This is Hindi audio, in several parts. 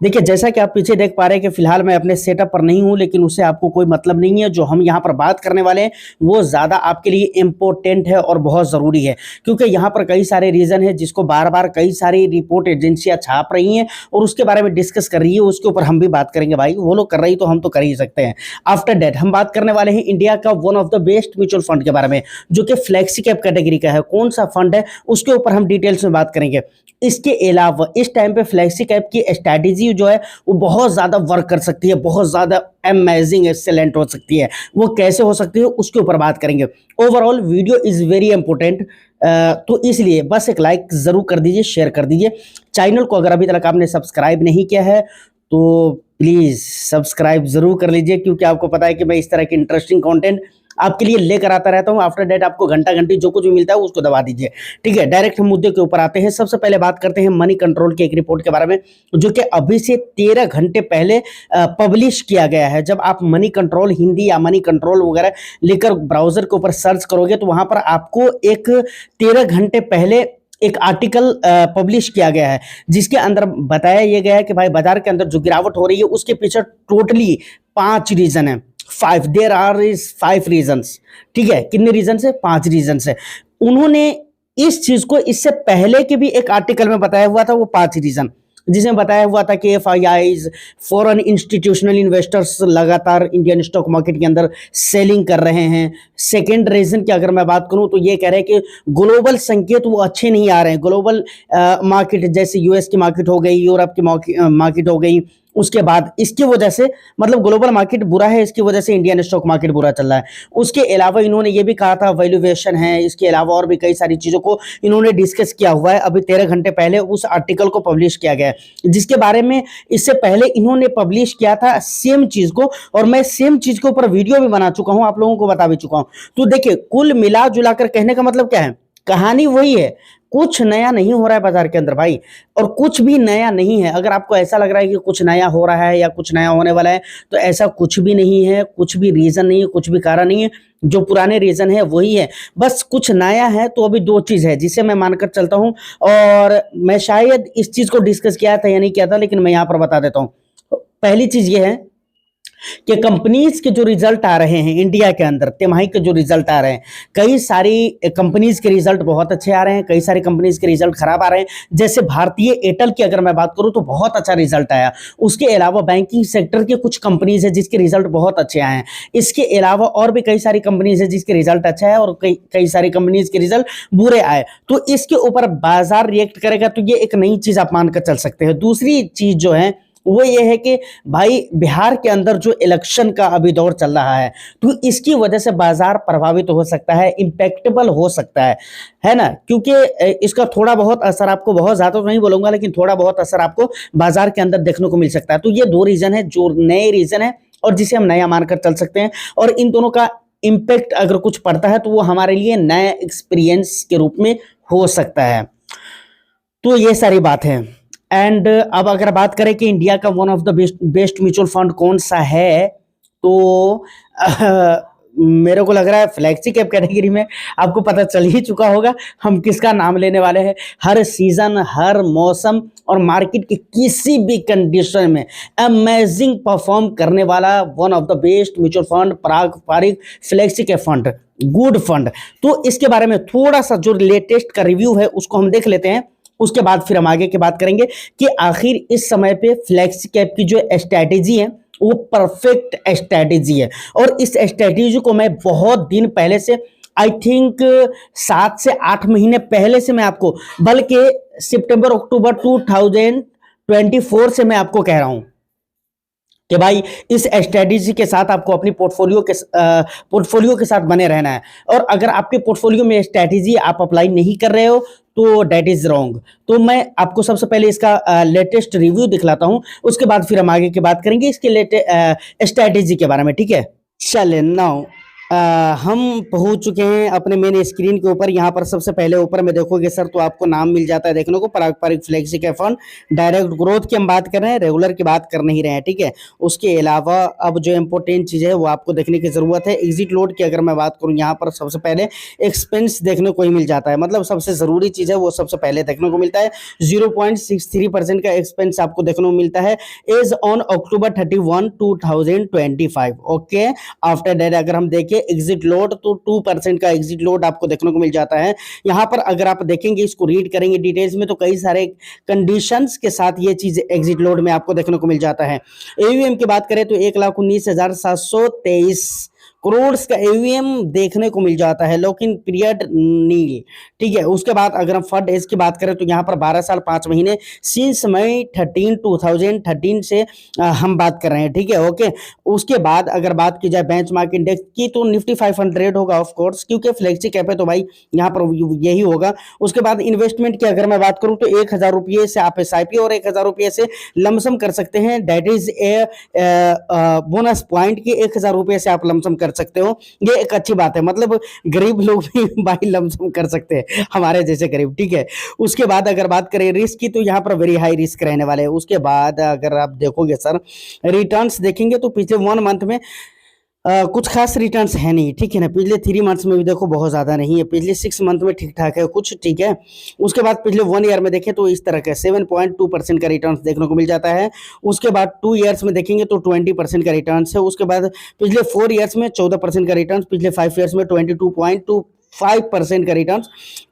देखिए, जैसा कि आप पीछे देख पा रहे हैं कि फिलहाल मैं अपने सेटअप पर नहीं हूं, लेकिन उससे आपको कोई मतलब नहीं है। जो हम यहां पर बात करने वाले हैं वो ज़्यादा आपके लिए इम्पोर्टेंट है और बहुत ज़रूरी है, क्योंकि यहां पर कई सारे रीज़न है जिसको बार बार कई सारी रिपोर्ट एजेंसियां छाप रही हैं और उसके बारे में डिस्कस कर रही है। उसके ऊपर हम भी बात करेंगे भाई, वो लोग कर रही तो हम तो कर ही सकते हैं। आफ्टर डेट हम बात करने वाले हैं इंडिया का one of the best mutual fund के बारे में, जो कि फ्लैक्सी कैप कैटेगरी का है। कौन सा फंड है उसके ऊपर हम डिटेल्स में बात करेंगे। इसके अलावा इस टाइम पे फ्लैक्सी कैप की स्ट्रैटेजी जो है वो बहुत ज़्यादा वर्क कर सकती है, बहुत ज़्यादा अमेजिंग एक्सेलेंट हो सकती है। वो कैसे हो सकती है उसके ऊपर बात करेंगे। Overall video is very important, तो इसलिए बस एक लाइक ज़रूर कर दीजिए, शेयर कर दीजिए। चैनल को अगर अभी तक आपने सब्सक्राइब नहीं किया है तो प्लीज़ सब्सक्राइब ज़रूर कर लीजिए, क्योंकि आपको पता है कि मैं इस तरह की इंटरेस्टिंग कंटेंट आपके लिए लेकर आता रहता हूं। आफ्टर डेट आपको घंटा घंटी जो कुछ भी मिलता है उसको दबा दीजिए, ठीक है। डायरेक्ट हम मुद्दे के ऊपर आते हैं। सबसे पहले बात करते हैं मनी कंट्रोल की एक रिपोर्ट के बारे में, जो कि अभी से 13 घंटे पहले पब्लिश किया गया है। जब आप मनी कंट्रोल हिंदी या मनी कंट्रोल वगैरह लेकर ब्राउजर के ऊपर सर्च करोगे तो वहां पर आपको एक 13 घंटे पहले एक आर्टिकल पब्लिश किया गया है, जिसके अंदर बताया यह गया है कि भाई बाजार के अंदर जो गिरावट हो रही है उसके पीछे टोटली 5 रीजन है। 5 देयर आर इज 5 रीजंस, ठीक है। कितने रीजन है? 5 रीजन है। उन्होंने इस चीज को इससे पहले के भी एक आर्टिकल में बताया हुआ था, वो 5 रीजन, जिसमें बताया हुआ था कि एफआईआईज फॉरेन इंस्टीट्यूशनल इन्वेस्टर्स लगातार इंडियन स्टॉक मार्केट के अंदर सेलिंग कर रहे हैं। सेकेंड रीजन की अगर मैं बात करूं तो ये कह रहे हैं कि ग्लोबल संकेत वो अच्छे नहीं आ रहे हैं। ग्लोबल मार्केट जैसे यूएस की मार्केट हो गई, यूरोप की मार्केट हो गई, उसके बाद इसकी वजह से मतलब ग्लोबल मार्केट बुरा है, इसकी वजह से इंडियन स्टॉक मार्केट बुरा चल रहा है। उसके अलावा इन्होंने ये भी कहा था वैल्यूएशन है, इसके अलावा और भी कई सारी चीज़ों को इन्होंने डिस्कस किया हुआ है। अभी 13 घंटे पहले उस आर्टिकल को पब्लिश किया गया है, जिसके बारे में इससे पहले इन्होंने पब्लिश किया था सेम चीज़ को, और मैं सेम चीज़ के ऊपर वीडियो भी बना चुका हूँ, आप लोगों को बता भी चुका हूँ। तो देखिए, कुल मिला जुलाकर कहने का मतलब क्या है, कहानी वही है, कुछ नया नहीं हो रहा है बाजार के अंदर भाई, और कुछ भी नया नहीं है। अगर आपको ऐसा लग रहा है कि कुछ नया हो रहा है या कुछ नया होने वाला है, तो ऐसा कुछ भी नहीं है, कुछ भी रीजन नहीं है, कुछ भी कारण नहीं है। जो पुराने रीजन है वही है, बस कुछ नया है। तो अभी 2 चीज है जिसे मैं मानकर चलता हूं, और मैं शायद इस चीज को डिस्कस किया था या नहीं किया था, लेकिन मैं यहां पर बता देता हूं। पहली चीज ये है कि कंपनीज के जो रिजल्ट आ रहे हैं इंडिया के अंदर, तिमाही के जो रिजल्ट आ रहे हैं, कई सारी कंपनीज के रिजल्ट बहुत अच्छे आ रहे हैं, कई सारी कंपनीज के रिजल्ट खराब आ रहे हैं। जैसे भारतीय एयरटेल की अगर मैं बात करूं तो बहुत अच्छा रिजल्ट आया। उसके अलावा बैंकिंग सेक्टर के कुछ कंपनीज है जिसके रिजल्ट बहुत अच्छे आए हैं। इसके अलावा और भी कई सारी कंपनीज है जिसके रिजल्ट अच्छा है, और कई सारी कंपनीज के रिजल्ट बुरे आए। तो इसके ऊपर बाजार रिएक्ट करेगा, तो ये एक नई चीज आप मानकर चल सकते हैं। दूसरी चीज जो है वो ये है कि भाई बिहार के अंदर जो इलेक्शन का अभी दौर चल रहा है, तो इसकी वजह से बाजार प्रभावित हो सकता है, इम्पैक्टेबल हो सकता है ना। क्योंकि इसका थोड़ा बहुत असर आपको, बहुत ज्यादा तो नहीं बोलूंगा, लेकिन थोड़ा बहुत असर आपको बाजार के अंदर देखने को मिल सकता है। तो ये 2 रीजन है जो नए रीजन है और जिसे हम नया मानकर चल सकते हैं, और इन दोनों का इम्पैक्ट अगर कुछ पड़ता है तो वो हमारे लिए नया एक्सपीरियंस के रूप में हो सकता है। तो ये सारी बात है। एंड अब अगर बात करें कि इंडिया का one of the best mutual fund कौन सा है, तो मेरे को लग रहा है फ्लैक्सी कैप कैटेगरी में आपको पता चल ही चुका होगा हम किसका नाम लेने वाले हैं। हर सीजन, हर मौसम और मार्केट की किसी भी कंडीशन में अमेजिंग परफॉर्म करने वाला one of the best mutual fund पारंपरिक flexi cap fund, good fund. तो इसके बारे में थोड़ा सा जो लेटेस्ट का रिव्यू है उसको हम देख लेते हैं, उसके बाद फिर हम आगे की बात करेंगे कि आखिर इस समय पे फ्लैक्सी कैप की जो स्ट्रैटेजी है वो परफेक्ट स्ट्रैटेजी है। और इस स्ट्रैटेजी को मैं बहुत दिन पहले से, आई थिंक 7 से 8 महीने पहले से मैं आपको, बल्कि सितंबर अक्टूबर 2024 से मैं आपको कह रहा हूं कि भाई इस स्ट्रेटेजी के साथ आपको अपनी पोर्टफोलियो के साथ बने रहना है। और अगर आपके पोर्टफोलियो में स्ट्रेटेजी आप अप्लाई नहीं कर रहे हो तो डेट इज रॉन्ग। तो मैं आपको सबसे पहले इसका लेटेस्ट रिव्यू दिखलाता हूं, उसके बाद फिर हम आगे की बात करेंगे इसके स्ट्रेटेजी के बारे में, ठीक है। चले नाउ हम पहुंच चुके हैं अपने मेन स्क्रीन के ऊपर। यहाँ पर सबसे पहले ऊपर में देखोगे सर तो आपको नाम मिल जाता है देखने को, पारंपरिक flexi cap fund. Direct growth की हम बात कर रहे हैं, रेगुलर की बात कर नहीं रहे हैं, ठीक है। उसके अलावा अब जो इम्पोर्टेंट चीज़ है वो आपको देखने की जरूरत है। एग्जिट लोड की अगर मैं बात करूँ, यहाँ पर सबसे पहले एक्सपेंस देखने को ही मिल जाता है, मतलब सबसे जरूरी चीज़ है वो सबसे पहले देखने को मिलता है। 0.63% का एक्सपेंस आपको देखने को मिलता है as on October 31, 2025। Okay, after that अगर हम देखें एग्जिट लोड तो 2% का एग्जिट लोड आपको देखने को मिल जाता है। यहाँ पर अगर आप देखेंगे, इसको रीड करेंगे डिटेल्स में, तो कई सारे कंडीशंस के साथ ये चीज एग्जिट लोड में आपको देखने को मिल जाता है। एवीएम की बात करें तो 1,19,723 करोड़ का एवीएम देखने को मिल जाता है, लेकिन पीरियड नील, ठीक है। उसके बाद अगर हम फंड एज की बात करें तो यहाँ पर 12 साल 5 महीने सिंस मई 2013 से हम बात कर रहे हैं, ठीक है। ओके, उसके बाद अगर बात की जाए बेंचमार्क इंडेक्स की तो निफ्टी 500 होगा ऑफ कोर्स, क्योंकि फ्लेक्सी कैप है तो भाई यहाँ पर यही होगा। उसके बाद इन्वेस्टमेंट की अगर मैं बात करूँ तो 1,000 रुपये से आप SIP और 1,000 रुपये से लमसम कर सकते हैं। That is a bonus point की 1,000 रुपये से आप लमसम कर सकते हो, ये एक अच्छी बात है। मतलब गरीब लोग भी भाई लमसम कर सकते हैं, हमारे जैसे गरीब, ठीक है। उसके बाद अगर बात करें रिस्क की तो यहाँ पर वेरी हाई रिस्क रहने वाले हैं। उसके बाद अगर आप देखोगे सर रिटर्न्स देखेंगे तो पिछले 1 मंथ में कुछ खास रिटर्न्स है नहीं, ठीक है ना। पिछले 3 मंथ्स में भी देखो बहुत ज़्यादा नहीं है, पिछले 6 मंथ में ठीक ठाक है कुछ, ठीक है। उसके बाद पिछले 1 ईयर में देखें तो इस तरह का 7.2% का रिटर्न्स देखने को मिल जाता है। उसके बाद 2 ईयर्स में देखेंगे तो 20% का रिटर्न्स है। उसके बाद पिछले 4 ईयर्स में 14% का रिटर्न, पिछले 5 ईयर्स में 22.25% का रिटर्न,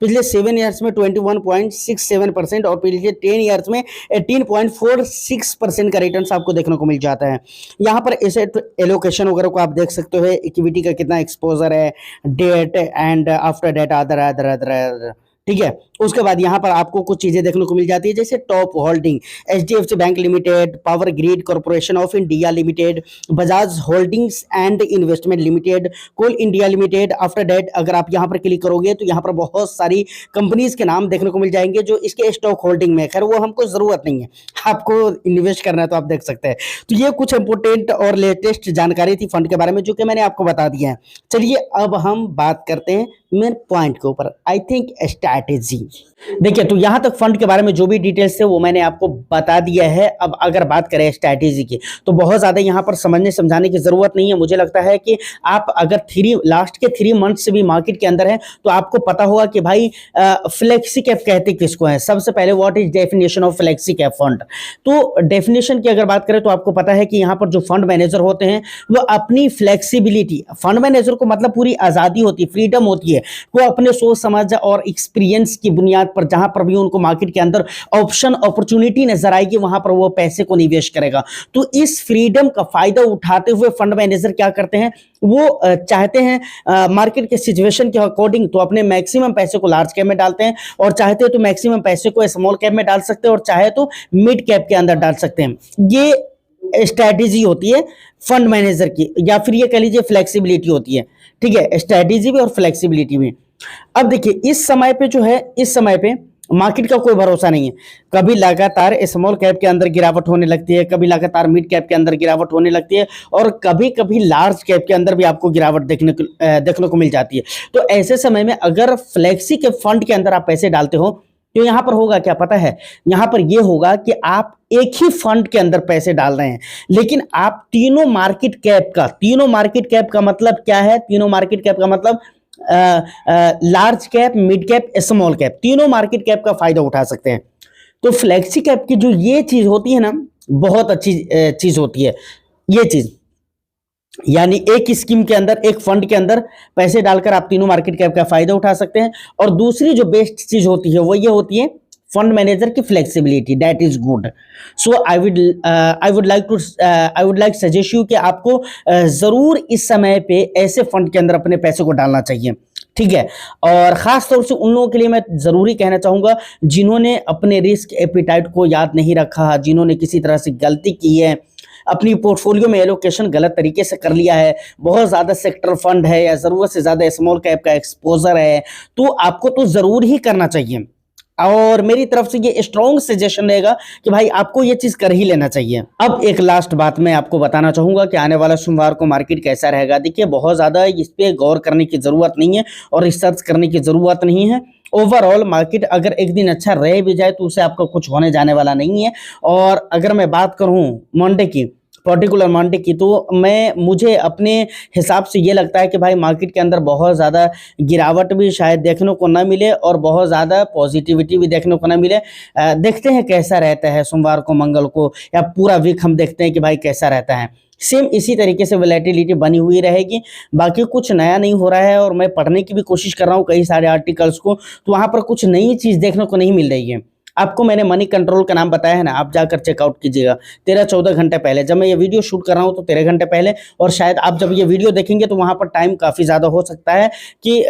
पिछले 7 ईयर्स में 21.67% और पिछले 10 ईयर्स में 18.46% का रिटर्न आपको देखने को मिल जाता है। यहाँ पर एसेट एलोकेशन वगैरह को आप देख सकते हो, इक्विटी का कितना एक्सपोजर है, date and after date other, ठीक है। उसके बाद यहाँ पर आपको कुछ चीजें देखने को मिल जाती है, जैसे top holding HDFC bank limited, power grid corporation of India limited, Bajaj holdings and investment limited, coal India limited. After date अगर आप यहाँ पर क्लिक करोगे तो यहाँ पर बहुत सारी कंपनीज के नाम देखने को मिल जाएंगे जो इसके स्टॉक होल्डिंग में, खैर वो हमको जरूरत नहीं है, आपको इन्वेस्ट करना है तो आप देख सकते हैं। तो ये कुछ इंपोर्टेंट और लेटेस्ट जानकारी थी फंड के बारे में जो कि मैंने आपको बता दिया है। चलिए अब हम बात करते हैं मेन पॉइंट के ऊपर, आई थिंक स्ट्रैटेजी। देखिए, तो यहां तक फंड के बारे में जो भी डिटेल्स थे वो मैंने आपको बता दिया है। अब अगर बात करें स्ट्रैटेजी की तो बहुत ज्यादा यहां पर समझने समझाने की जरूरत नहीं है। मुझे लगता है कि आप अगर लास्ट के 3 मंथ से भी मार्केट के अंदर है तो आपको पता होगा कि भाई फ्लेक्सी कैप कहते किसको है। सबसे पहले what is definition of flexi cap fund, तो डेफिनेशन की अगर बात करें तो आपको पता है कि यहाँ पर जो फंड मैनेजर होते हैं वो अपनी फ्लेक्सिबिलिटी, फंड मैनेजर को मतलब पूरी आजादी होती है, फ्रीडम होती है, वो अपने सोच समझ और एक्सपीरियंस की बुनियाद पर जहां पर भी उनको मार्केट के अंदर ऑप्शन अपॉर्चुनिटी नजर आएगी वहां पर वो पैसे को निवेश करेगा। तो इस फ्रीडम का फायदा उठाते हुए फंड मैनेजर क्या करते हैं, वो चाहते हैं मार्केट के सिचुएशन के अकॉर्डिंग तो अपने मैक्सिमम पैसे को लार्ज कैप में डालते हैं, और चाहते हैं तो मैक्सिमम पैसे को स्मॉल कैप में डाल सकते हैं, और चाहे तो मिड कैप के अंदर डाल सकते हैं। ये स्ट्रैटेजी होती है फंड मैनेजर की, या फिर ये कह लीजिए फ्लेक्सिबिलिटी होती है, ठीक है। स्ट्रैटेजी भी और फ्लेक्सिबिलिटी भी। अब देखिए इस समय पे जो है, इस समय पे मार्केट का कोई भरोसा नहीं है। कभी लगातार स्मॉल कैप के अंदर गिरावट होने लगती है, कभी लगातार मिड कैप के अंदर गिरावट होने लगती है, और कभी कभी लार्ज कैप के अंदर भी आपको गिरावट देखने को मिल जाती है। तो ऐसे समय में अगर फ्लेक्सी के फंड के अंदर आप पैसे डालते हो तो यहां पर होगा क्या पता है, यहां पर यह होगा कि आप एक ही फंड के अंदर पैसे डाल रहे हैं, लेकिन आप तीनों मार्केट कैप का मतलब क्या है, तीनों मार्केट कैप का मतलब large cap, mid cap, small cap, तीनों मार्केट कैप का फायदा उठा सकते हैं। तो फ्लेक्सी कैप की जो ये चीज होती है ना, बहुत अच्छी चीज होती है ये चीज, यानी एक स्कीम के अंदर, एक फंड के अंदर पैसे डालकर आप तीनों मार्केट कैप का फायदा उठा सकते हैं। और दूसरी जो बेस्ट चीज होती है वो ये होती है फंड मैनेजर की flexibility, that is good. So I would like suggest you कि आपको जरूर इस समय पे ऐसे फंड के अंदर अपने पैसे को डालना चाहिए, ठीक है। और खास तौर से उन लोगों के लिए मैं जरूरी कहना चाहूंगा जिन्होंने अपने रिस्क एपिटाइट को याद नहीं रखा, जिन्होंने किसी तरह से गलती की है, अपनी पोर्टफोलियो में एलोकेशन गलत तरीके से कर लिया है, बहुत ज़्यादा सेक्टर फंड है या ज़रूरत से ज़्यादा स्मॉल कैप का एक्सपोजर है, तो आपको तो ज़रूर ही करना चाहिए। और मेरी तरफ से ये स्ट्रॉन्ग सजेशन रहेगा कि भाई आपको ये चीज कर ही लेना चाहिए। अब एक लास्ट बात मैं आपको बताना चाहूंगा कि आने वाला सोमवार को मार्केट कैसा रहेगा। देखिए, बहुत ज्यादा इस पे गौर करने की जरूरत नहीं है और रिसर्च करने की जरूरत नहीं है। ओवरऑल मार्केट अगर एक दिन अच्छा रह भी जाए तो उससे आपका कुछ होने जाने वाला नहीं है। और अगर मैं बात करूं मंडे की, पर्टिकुलर मंडे की, तो मुझे अपने हिसाब से ये लगता है कि भाई मार्केट के अंदर बहुत ज़्यादा गिरावट भी शायद देखने को ना मिले और बहुत ज़्यादा पॉजिटिविटी भी देखने को ना मिले। देखते हैं कैसा रहता है सोमवार को, मंगल को, या पूरा वीक हम देखते हैं कि भाई कैसा रहता है। सेम इसी तरीके से वोलेटिलिटी बनी हुई रहेगी। बाकी कुछ नया नहीं हो रहा है और मैं पढ़ने की भी कोशिश कर रहा हूँ कई सारे आर्टिकल्स को, तो वहाँ पर कुछ नई चीज़ देखने को नहीं मिल रही है। आपको मैंने मनी कंट्रोल का नाम बताया है ना, आप जाकर चेकआउट कीजिएगा 13-14 घंटे पहले, जब मैं ये वीडियो शूट कर रहा हूँ तो 13 घंटे पहले। और शायद आप जब ये वीडियो देखेंगे तो वहाँ पर टाइम काफ़ी ज़्यादा हो सकता है कि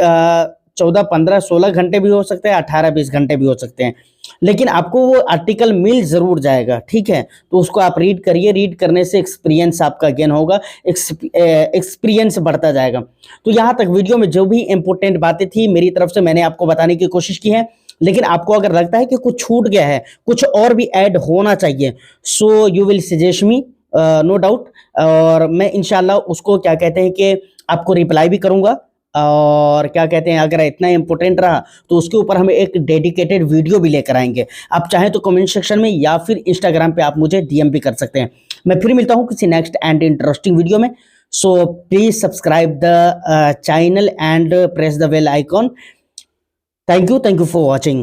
14, 15, 16 घंटे भी हो सकते हैं, 18-20 घंटे भी हो सकते हैं। लेकिन आपको वो आर्टिकल मिल ज़रूर जाएगा, ठीक है। तो उसको आप रीड करिए, रीड करने से एक्सपीरियंस आपका गेन होगा, एक्सपीरियंस बढ़ता जाएगा। तो यहाँ तक वीडियो में जो भी इंपॉर्टेंट बातें थी मेरी तरफ से मैंने आपको बताने की कोशिश की है। लेकिन आपको अगर लगता है कि कुछ छूट गया है, कुछ और भी ऐड होना चाहिए, so you will suggest me, no doubt. और मैं इंशाल्लाह उसको क्या कहते हैं कि आपको रिप्लाई भी करूंगा। और क्या कहते हैं, अगर इतना इंपॉर्टेंट रहा तो उसके ऊपर हम एक डेडिकेटेड वीडियो भी लेकर आएंगे। आप चाहें तो कमेंट सेक्शन में या फिर इंस्टाग्राम पे आप मुझे डीएम भी कर सकते हैं। मैं फिर मिलता हूं किसी नेक्स्ट एंड इंटरेस्टिंग वीडियो में। So please subscribe the channel and press the bell icon. Thank you for watching.